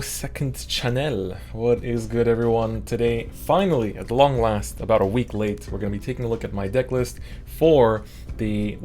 second channel. What is good, everyone? Today, finally, at long last, about a week late, we're going to be taking a look at my deck list for the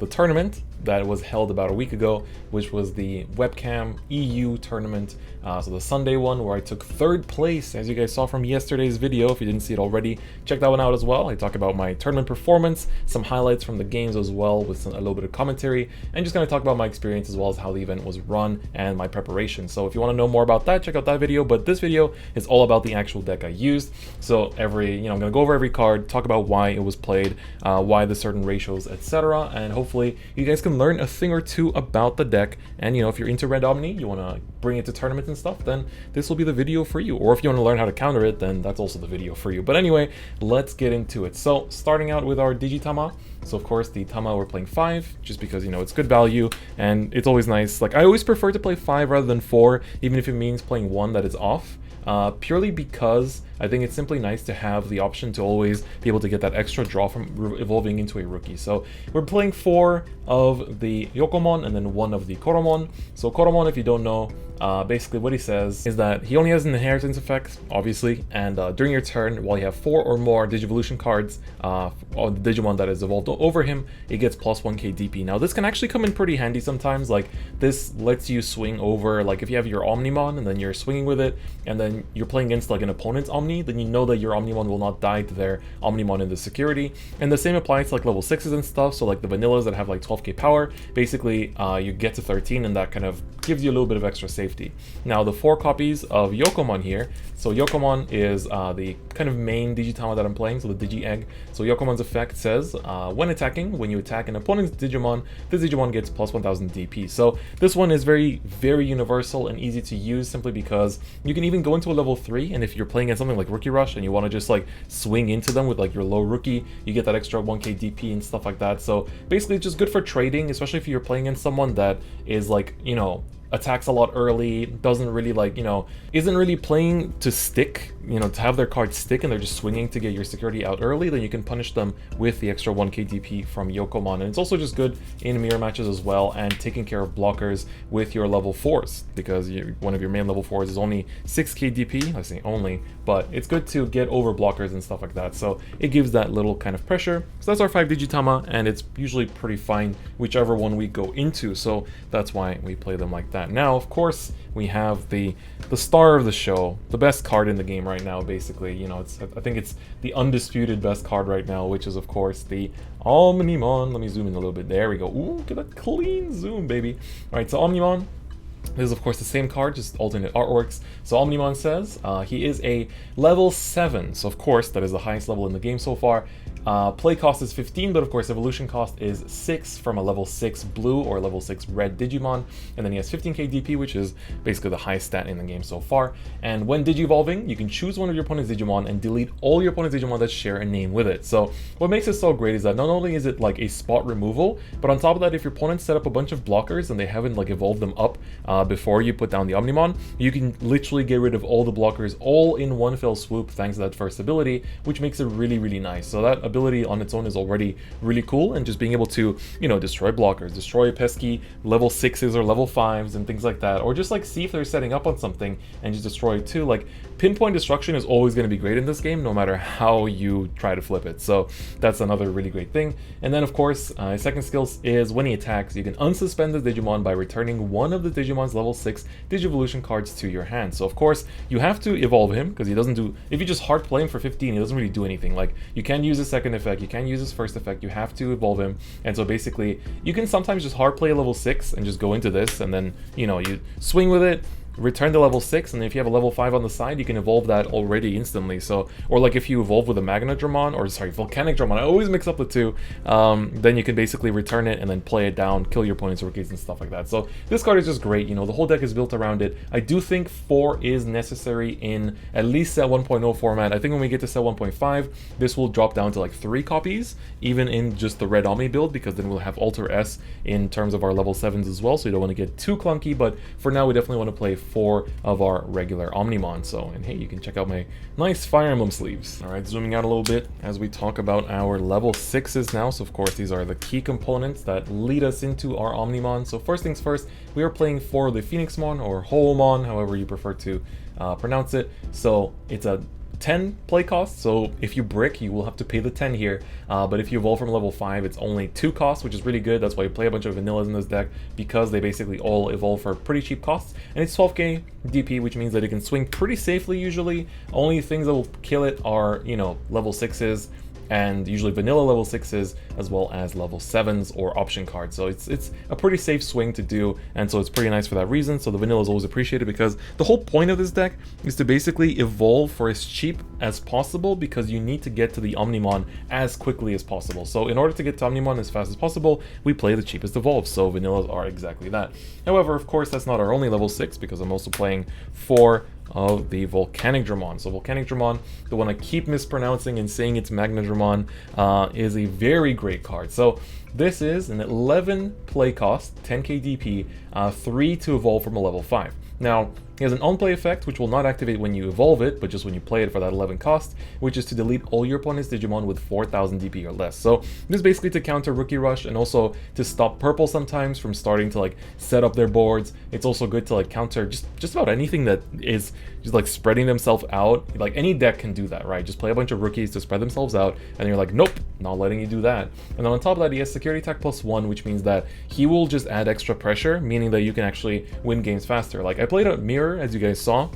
tournament that was held about a week ago, which was the Webcam EU tournament. So the Sunday one, where I took third place, as you guys saw from yesterday's video. If you didn't see it already, check that one out as well. I talk about my tournament performance, some highlights from the games as well, with a little bit of commentary, and just going to talk about my experience as well as how the event was run and my preparation. So if you want to know more about that, check out that video. But this video is all about the actual deck I used. So I'm going to go over every card, talk about why it was played, why the certain ratios, etc. And hopefully you guys can learn a thing or two about the deck. And if you're into Red Omni, you want to bring it to tournaments and stuff, then this will be the video for you. Or if you want to learn how to counter it, then that's also the video for you. But anyway, let's get into it. So starting out with our Digitama. So of course the Tama, we're playing 5 just because it's good value and it's always nice. Like, I always prefer to play 5 rather than 4, even if it means playing 1 that is off. Purely because I think it's simply nice to have the option to always be able to get that extra draw from evolving into a rookie. So we're playing 4 of the Yokomon and then 1 of the Koromon. So Koromon, if you don't know, basically what he says is that he only has an inheritance effect, obviously, and during your turn, while you have 4 or more Digivolution cards on the Digimon that is evolved over him, it gets plus 1k DP. Now this can actually come in pretty handy sometimes. Like, this lets you swing over, like if you have your Omnimon and then you're swinging with it, and then you're playing against like an opponent's Omni, then you know that your Omnimon will not die to their Omnimon in the security. And the same applies to like level 6s and stuff. So like the vanillas that have like 12k power, basically you get to 13 and that kind of gives you a little bit of extra safety. Now the 4 copies of Yokomon here. So Yokomon is the kind of main Digitama that I'm playing, so the Digi-Egg. So Yokomon's effect says, when attacking, when you attack an opponent's Digimon, this Digimon gets plus 1000 DP. So this one is very, very universal and easy to use, simply because you can even go into a level 3, and if you're playing at something like Rookie Rush and you want to just like swing into them with like your low rookie, you get that extra 1k DP and stuff like that. So basically it's just good for trading, especially if you're playing against someone that is like, attacks a lot early, doesn't really like, isn't really playing to stick, to have their card stick, and they're just swinging to get your security out early. Then you can punish them with the extra 1k DP from Yokomon. And it's also just good in mirror matches as well, and taking care of blockers with your level 4s, because one of your main level 4s is only 6k DP. I say only, but it's good to get over blockers and stuff like that. So it gives that little kind of pressure. So that's our 5 Digitama, and it's usually pretty fine whichever one we go into. So that's why we play them like that. Now, of course, we have the star of the show, the best card in the game right now, basically. I think it's the undisputed best card right now, which is, of course, the Omnimon. Let me zoom in a little bit. There we go. Ooh, look at that clean zoom, baby. All right, so Omnimon. This is, of course, the same card, just alternate artworks. So Omnimon says he is a level 7. So, of course, that is the highest level in the game so far. Play cost is 15, but of course evolution cost is 6 from a level 6 blue or level 6 red Digimon. And then he has 15k DP, which is basically the highest stat in the game so far. And when Digi-evolving, you can choose one of your opponent's Digimon and delete all your opponent's Digimon that share a name with it. So what makes it so great is that not only is it like a spot removal, but on top of that, if your opponent set up a bunch of blockers and they haven't like evolved them up before you put down the Omnimon, you can literally get rid of all the blockers all in one fell swoop thanks to that first ability, which makes it really, really nice. So that ability on its own is already really cool, and just being able to destroy blockers, destroy pesky level 6s or level 5s and things like that, or just like see if they're setting up on something and just destroy it too. Like, pinpoint destruction is always going to be great in this game, no matter how you try to flip it. So that's another really great thing. And then of course his second skill is when he attacks, you can unsuspend the Digimon by returning one of the Digimon's level 6 Digivolution cards to your hand. So of course you have to evolve him, because he doesn't do, if you just hard play him for 15, he doesn't really do anything. Like, you can use his second effect, you can use his first effect, you have to evolve him. And so basically you can sometimes just hard play a level 6 and just go into this, and then you swing with it, return to level 6, and if you have a level 5 on the side, you can evolve that already instantly. So, or like if you evolve with a Magnadramon, or sorry, Volcanic Dramon, I always mix up the two, then you can basically return it and then play it down, kill your opponent's rookies and stuff like that. So this card is just great. The whole deck is built around it. I do think 4 is necessary in at least set 1.0 format. I think when we get to set 1.5, this will drop down to like 3 copies, even in just the Red Omni build, because then we'll have Alter S in terms of our level 7s as well, so you don't want to get too clunky. But for now, we definitely want to play 4 of our regular Omnimon. So, and hey, you can check out my nice Fire Emblem sleeves. All right, zooming out a little bit as we talk about our level 6s now. So of course, these are the key components that lead us into our Omnimon. So first things first, we are playing for the Phoenixmon, or Hoomon, however you prefer to pronounce it. So it's a 10 play cost, so if you brick, you will have to pay the 10 here, but if you evolve from level 5, it's only 2 costs, which is really good. That's why you play a bunch of vanillas in this deck, because they basically all evolve for pretty cheap costs, and it's 12k DP, which means that it can swing pretty safely usually. Only things that will kill it are, you know, level 6s, and usually vanilla level 6s, as well as level 7s or option cards. So it's a pretty safe swing to do, and so it's pretty nice for that reason. So the vanilla is always appreciated, because the whole point of this deck is to basically evolve for as cheap as possible, because you need to get to the Omnimon as quickly as possible. So in order to get to Omnimon as fast as possible, we play the cheapest evolve, so vanillas are exactly that. However, of course, that's not our only level 6, because I'm also playing 4 of the Volcanic Dramon. So Volcanic Dramon, the one I keep mispronouncing and saying it's Magna Dramon, is a very great card. So this is an 11 play cost, 10k DP, 3 to evolve from a level 5. Now, he has an on-play effect, which will not activate when you evolve it, but just when you play it for that 11 cost, which is to delete all your opponent's Digimon with 4000 DP or less. So this is basically to counter Rookie Rush, and also to stop Purple sometimes from starting to like set up their boards. It's also good to like counter just about anything that is just like spreading themselves out. Like any deck can do that, right? Just play a bunch of rookies to spread themselves out, and you're like, nope, not letting you do that. And then on top of that, he has Security Attack +1, which means that he will just add extra pressure, meaning that you can actually win games faster. Like I played a Mirror, as you guys saw,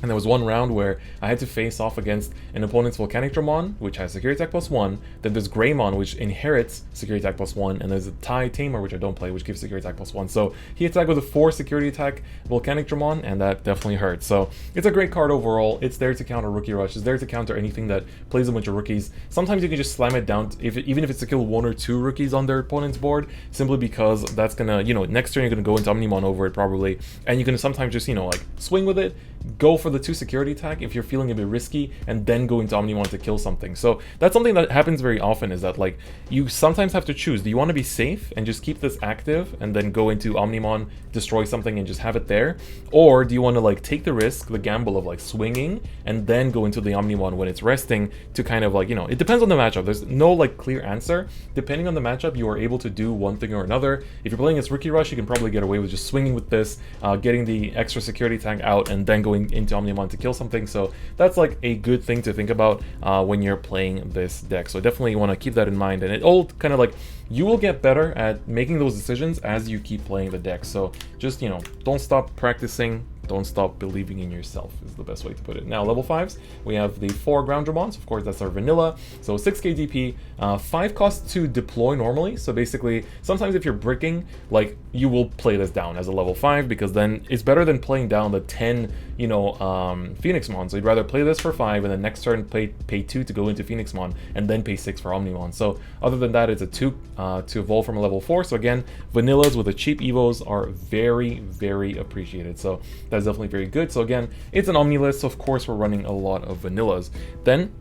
and there was one round where I had to face off against an opponent's Volcanic Dramon, which has Security Attack +1, then there's Greymon, which inherits Security Attack +1, and there's a Tamer, which I don't play, which gives Security Attack +1. So he attacked with a 4 Security Attack Volcanic Dramon, and that definitely hurt. So it's a great card overall. It's there to counter Rookie Rush. It's there to counter anything that plays a bunch of rookies. Sometimes you can just slam it down, even if it's to kill 1 or 2 rookies on their opponent's board, simply because that's gonna, you know, next turn you're gonna go into Omnimon over it probably, and you can sometimes just, you know, like swing with it, go for the 2 security attack if you're feeling a bit risky, and then go into Omnimon to kill something. So that's something that happens very often, is that like you sometimes have to choose. Do you want to be safe and just keep this active and then go into Omnimon, destroy something and just have it there? Or do you want to like take the risk, the gamble of like swinging and then go into the Omnimon when it's resting to kind of like, you know, it depends on the matchup. There's no like clear answer. Depending on the matchup, you are able to do one thing or another. If you're playing against Rookie Rush, you can probably get away with just swinging with this, getting the extra security attack out, and then going into Omnimon to kill something. So that's like a good thing to think about when you're playing this deck. So definitely you want to keep that in mind, and it all kind of like, you will get better at making those decisions as you keep playing the deck. So just, you know, don't stop practicing, don't stop believing in yourself is the best way to put it. Now, level 5s, we have the 4 Ground Dramons. Of course, that's our vanilla. So 6k DP, 5 costs to deploy normally. So basically, sometimes if you're bricking, like, you will play this down as a level 5, because then it's better than playing down the 10, you know, Phoenixmon. So you'd rather play this for 5, and then next turn pay 2 to go into Phoenixmon, and then pay 6 for Omnimon. So other than that, it's a 2 to evolve from a level 4. So again, vanillas with the cheap evos are very, very appreciated. So that's definitely very good. So again, it's an Omni list, so of course we're running a lot of vanillas. Then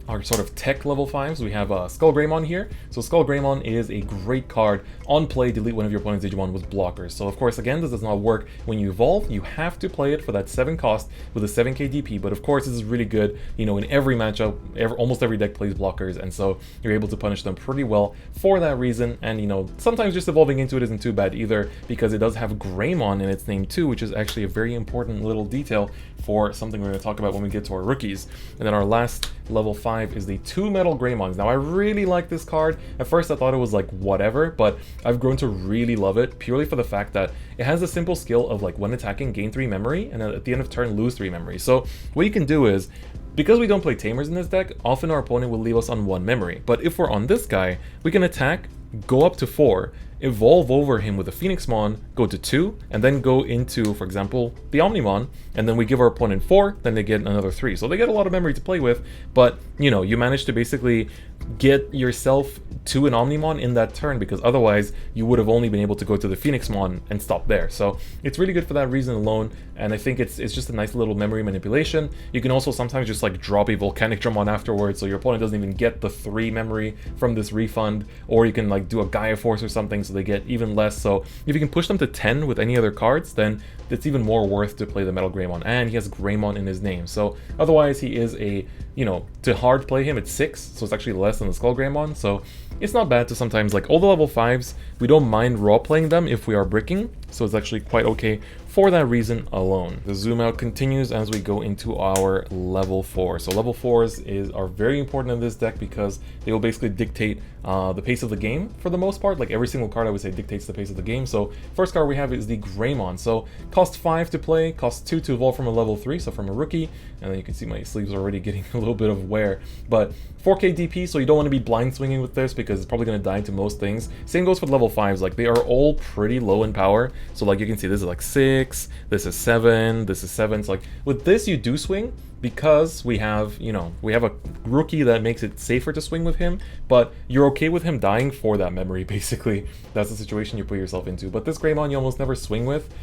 our sort of tech level 5s, we have Skull Greymon here. So Skull Greymon is a great card. On play, delete one of your opponent's Digimon with blockers. So of course, again, this does not work when you evolve. You have to play it for that 7 cost with a 7k DP. But of course, this is really good, you know, in every matchup. Almost every deck plays blockers, and so you're able to punish them pretty well for that reason. And, you know, sometimes just evolving into it isn't too bad either, because it does have Greymon in its name too, which is actually a very important little detail for something we're going to talk about when we get to our rookies. And then our last level 5 is the 2 Metal Greymons. Now, I really like this card. At first, I thought it was like whatever, but I've grown to really love it, purely for the fact that it has a simple skill of like, when attacking, gain 3 memory, and at the end of turn, lose 3 memory. So what you can do is, because we don't play Tamers in this deck, often our opponent will leave us on 1 memory. But if we're on this guy, we can attack, go up to 4, evolve over him with a Phoenixmon, go to 2, and then go into, for example, the Omnimon, and then we give our opponent 4, then they get another 3. So they get a lot of memory to play with, but, you know, you manage to basically get yourself to an Omnimon in that turn, because otherwise you would have only been able to go to the Phoenixmon and stop there. So it's really good for that reason alone, and I think it's just a nice little memory manipulation. You can also sometimes just like drop a Volcanic Dramon afterwards, so your opponent doesn't even get the 3 memory from this refund, or you can like do a Gaia Force or something so they get even less. So if you can push them to 10 with any other cards, then it's even more worth to play the Metal Greymon, and he has Greymon in his name. So otherwise he is a, you know, to hard play him it's 6, so it's actually less than the Skull Greymon, so it's not bad to sometimes, like all the level 5s, we don't mind raw playing them if we are bricking, so it's actually quite okay for that reason alone. The zoom out continues as we go into our level 4. So level 4s are very important in this deck because they will basically dictate the pace of the game for the most part. Like every single card I would say dictates the pace of the game. So first card we have is the Greymon. So cost 5 to play, cost 2 to evolve from a level 3, so from a rookie, and then you can see my sleeves already getting a little bit of wear. But 4k DP, so you don't want to be blind swinging with this because it's probably going to die to most things. Same goes for level 5s, like they are all pretty low in power. So like you can see this is like 6, this is 7, this is 7. So like with this you do swing, because we have, you know, we have a rookie that makes it safer to swing with him, but you're okay with him dying for that memory, basically. That's the situation you put yourself into. But this Greymon you almost never swing with,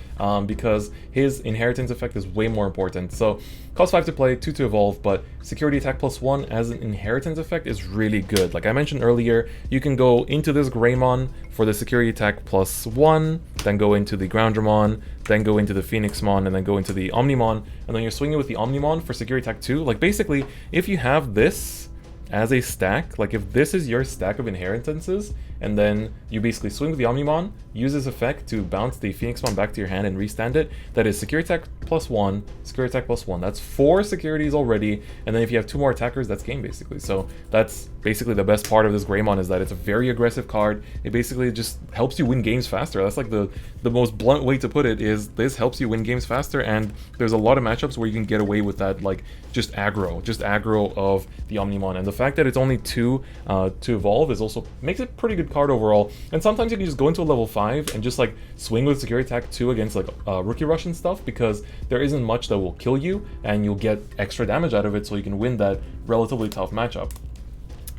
because his inheritance effect is way more important. So cost 5 to play, 2 to evolve, but security attack +1 as an inheritance effect is really good. Like I mentioned earlier, you can go into this Greymon for the security attack +1, then go into the Groundramon, then go into the Phoenixmon, and then go into the Omnimon, and then you're swinging with the Omnimon for security attack 2. Like basically, if you have this as a stack, like if this is your stack of inheritances, and then you basically swing with the Omnimon, use this effect to bounce the Phoenixmon back to your hand and restand it, that is security attack +1, security attack +1. That's 4 securities already, and then if you have 2 more attackers, that's game basically. So that's basically the best part of this Greymon, is that it's a very aggressive card. It basically just helps you win games faster. That's like the most blunt way to put it, is this helps you win games faster, and there's a lot of matchups where you can get away with that, like just aggro of the Omnimon. And the fact that it's only 2 to evolve is also makes it pretty good card overall. And sometimes you can just go into a level 5 and just like swing with security attack 2 against like rookie rush and stuff, because there isn't much that will kill you and you'll get extra damage out of it, so you can win that relatively tough matchup.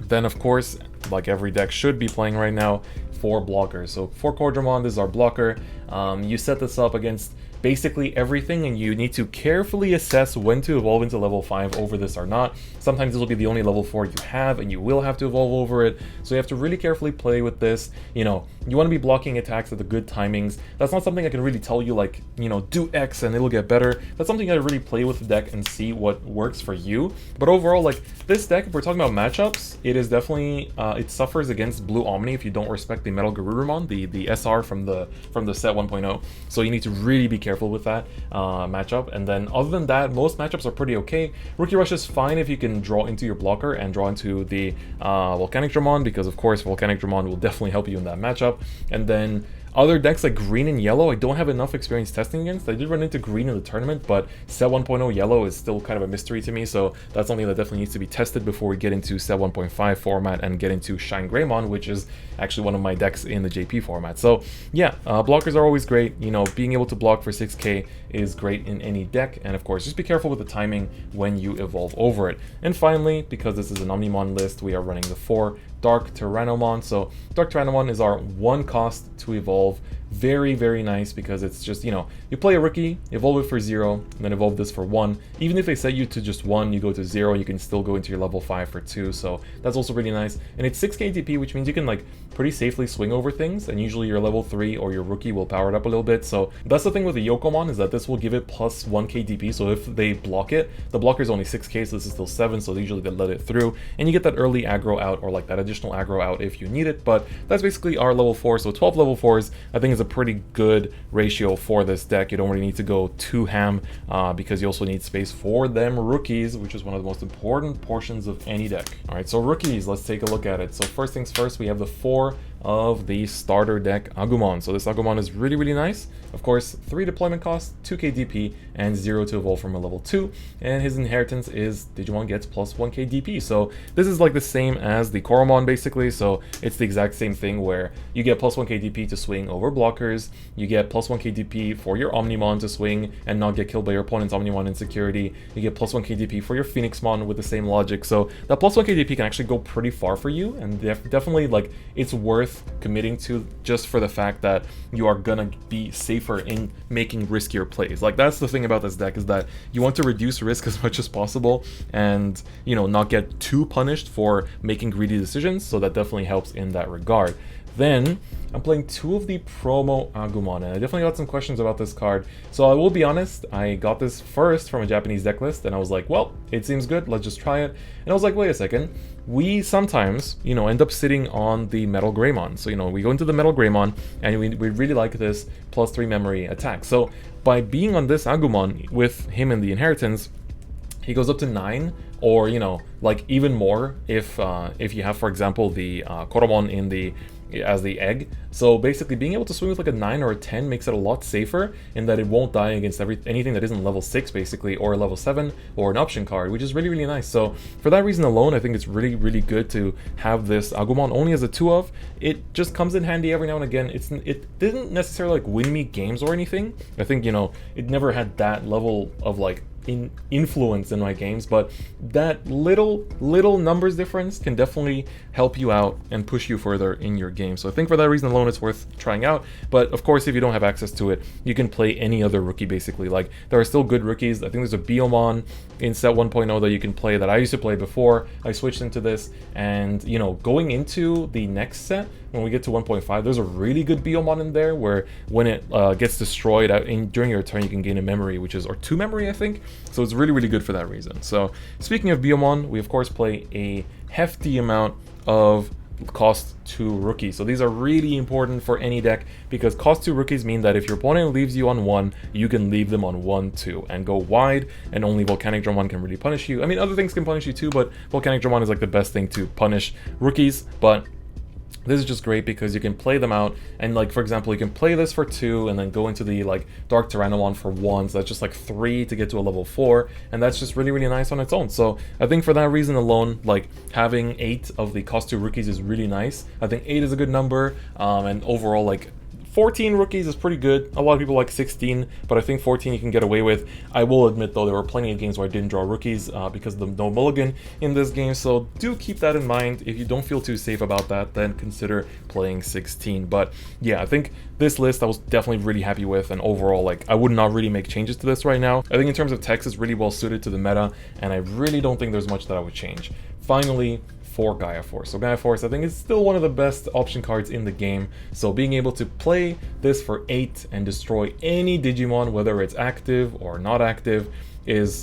Then of course, like every deck should be playing right now, 4 blockers. So 4 Cordramon, this is our blocker. You set this up against basically everything, and you need to carefully assess when to evolve into level 5 over this or not. Sometimes this will be the only level 4 you have, and you will have to evolve over it, so you have to really carefully play with this. You know, you want to be blocking attacks at the good timings. That's not something I can really tell you, like, you know, do X and it'll get better. That's something you gotta really play with the deck and see what works for you. But overall, like, this deck, if we're talking about matchups, it is definitely, it suffers against Blue Omni if you don't respect the Metal Garurumon, the SR from the set 1.0, so you need to really be careful with that matchup. And then other than that, most matchups are pretty okay. Rookie Rush is fine if you can draw into your blocker and draw into the Volcanic Dramon, because of course Volcanic Dramon will definitely help you in that matchup. And then other decks like green and yellow, I don't have enough experience testing against. I did run into green in the tournament, but set 1.0 yellow is still kind of a mystery to me, so that's something that definitely needs to be tested before we get into set 1.5 format and get into Shine Greymon, which is actually one of my decks in the JP format. So yeah, blockers are always great. You know, being able to block for 6k is great in any deck, and of course, just be careful with the timing when you evolve over it. And finally, because this is an Omnimon list, we are running the 4 Dark Tyrannomon. So Dark Tyrannomon is our 1 cost to evolve. Very, very nice, because it's just, you know, you play a rookie, evolve it for 0, and then evolve this for 1. Even if they set you to just 1, you go to 0, you can still go into your level 5 for 2, so that's also really nice. And it's 6k DP, which means you can like pretty safely swing over things, and usually your level 3 or your rookie will power it up a little bit. So that's the thing with the Yokomon, is that this will give it plus 1k DP, so if they block it, the blocker is only 6k, so this is still 7, so usually they let it through, and you get that early aggro out, or like that additional aggro out if you need it. But that's basically our level 4, so 12 level 4s I think is a pretty good ratio for this deck. You don't really need to go too ham, because you also need space for them rookies, which is one of the most important portions of any deck. Alright, so rookies, let's take a look at it. So first things first, we have the 4 of the starter deck Agumon. So this Agumon is really, really nice. Of course, 3 deployment costs, 2k DP, and 0 to evolve from a level 2. And his inheritance is Digimon gets plus 1k DP. So this is like the same as the Koromon basically. So it's the exact same thing where you get plus 1k DP to swing over blockers. You get plus 1k DP for your Omnimon to swing and not get killed by your opponent's Omnimon in security. You get plus 1k DP for your Phoenixmon with the same logic. So that plus 1k DP can actually go pretty far for you, and definitely like it's worth committing to just for the fact that you are gonna be safer in making riskier plays. Like that's the thing about this deck, is that you want to reduce risk as much as possible and, you know, not get too punished for making greedy decisions, so that definitely helps in that regard. Then I'm playing 2 of the promo Agumon, and I definitely got some questions about this card. So I will be honest, I got this first from a Japanese deck list, and I was like, well, it seems good, let's just try it. And I was like, wait a second, we sometimes, you know, end up sitting on the Metal Greymon. So, you know, we go into the Metal Greymon, and we really like this plus 3 memory attack. So by being on this Agumon with him in the inheritance, he goes up to 9, or, you know, like even more if you have, for example, the Koromon in the as the egg. So basically being able to swing with like a 9 or a 10 makes it a lot safer in that it won't die against anything that isn't level 6 basically, or a level 7 or an option card, which is really, really nice. So for that reason alone, I think it's really, really good to have this Agumon only as a 2 of. It just comes in handy every now and again. It didn't necessarily like win me games or anything. I think, you know, it never had that level of like influence in my games, but that little numbers difference can definitely help you out and push you further in your game. So I think for that reason alone it's worth trying out. But of course, if you don't have access to it, you can play any other rookie basically. Like there are still good rookies. I think there's a Biomon in set 1.0 that you can play that I used to play before I switched into this, and you know, going into the next set when we get to 1.5, there's a really good Biomon in there where when it gets destroyed during your turn, you can gain a memory, which is, or 2 memory I think. So it's really, really good for that reason. So speaking of Biomon, we of course play a hefty amount of cost 2 rookies. So these are really important for any deck, because cost 2 rookies mean that if your opponent leaves you on 1, you can leave them on 1 too and go wide, and only Volcanic Dramon can really punish you. I mean, other things can punish you too, but Volcanic Dramon is like the best thing to punish rookies. But this is just great because you can play them out, and like for example, you can play this for 2 and then go into the like Dark Tyrannomon for 1, so that's just like 3 to get to a level 4, and that's just really, really nice on its own. So I think for that reason alone, like having 8 of the cost 2 rookies is really nice. I think 8 is a good number, and overall like 14 rookies is pretty good. A lot of people like 16, but I think 14 you can get away with. I will admit though, there were plenty of games where I didn't draw rookies because of the no mulligan in this game, so do keep that in mind. If you don't feel too safe about that, then consider playing 16. But yeah, I think this list I was definitely really happy with, and overall like I would not really make changes to this right now. I think in terms of text, it's really well suited to the meta, and I really don't think there's much that I would change. Finally, for Gaia Force. So Gaia Force I think is still one of the best option cards in the game. So being able to play this for 8 and destroy any Digimon, whether it's active or not active,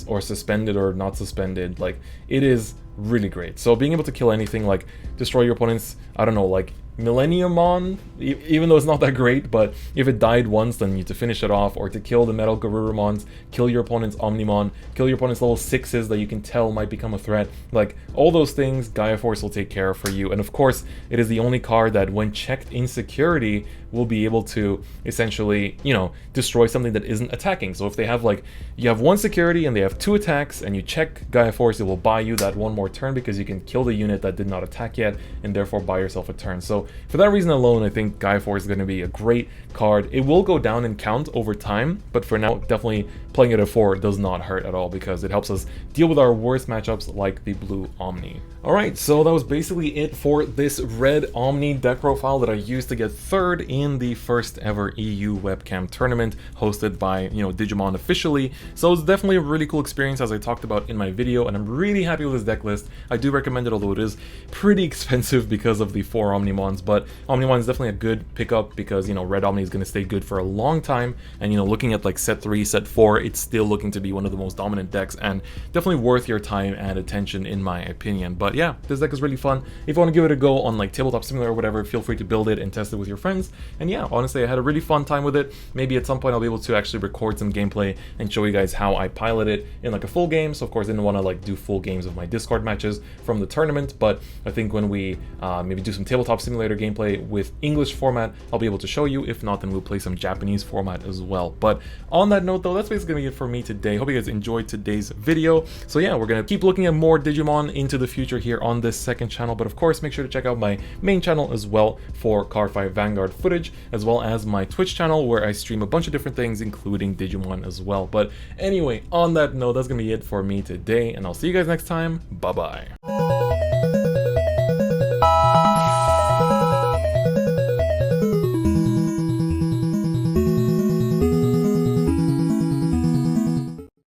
or suspended or not suspended, like it is really great. So being able to kill anything, like destroy your opponent's, I don't know, like Millenniumon, even though it's not that great, but if it died once, then you need to finish it off, or to kill the Metal Garurumons, kill your opponent's Omnimon, kill your opponent's level 6s that you can tell might become a threat. Like all those things, Gaia Force will take care of for you. And of course, it is the only card that when checked in security will be able to essentially, you know, destroy something that isn't attacking. So if they have like, you have 1 security and they have 2 attacks, and you check Gaia Force, it will buy you that 1 more turn because you can kill the unit that did not attack yet, and therefore buy yourself a turn. So for that reason alone, I think Gaia Force is going to be a great card. It will go down in count over time, but for now, definitely playing it at 4 does not hurt at all, because it helps us deal with our worst matchups like the Blue Omni. Alright, so that was basically it for this Red Omni deck profile that I used to get 3rd in the first ever EU Webcam tournament hosted by, you know, Digimon officially. So it's definitely a really cool experience, as I talked about in my video, and I'm really happy with this deck list. I do recommend it, although it is pretty expensive because of the 4 Omnimons, but Omnimon is definitely a good pickup because, you know, Red Omni is going to stay good for a long time, and, you know, looking at like set 3, set 4, it's still looking to be one of the most dominant decks, and definitely worth your time and attention in my opinion. But yeah, this deck is really fun. If you want to give it a go on like Tabletop Simulator or whatever, feel free to build it and test it with your friends. And yeah, honestly, I had a really fun time with it. Maybe at some point I'll be able to actually record some gameplay and show you guys how I pilot it in like a full game. So of course I didn't want to like do full games of my Discord matches from the tournament, but I think when we maybe do some Tabletop Simulator Simulator gameplay with English format, I'll be able to show you. If not, then we'll play some Japanese format as well. But on that note though, that's basically gonna be it for me today. Hope you guys enjoyed today's video. So yeah, we're gonna keep looking at more Digimon into the future here on this second channel, but of course make sure to check out my main channel as well for Card 5 Vanguard footage, as well as my Twitch channel where I stream a bunch of different things including Digimon as well. But anyway, on that note, that's gonna be it for me today, and I'll see you guys next time. Bye bye.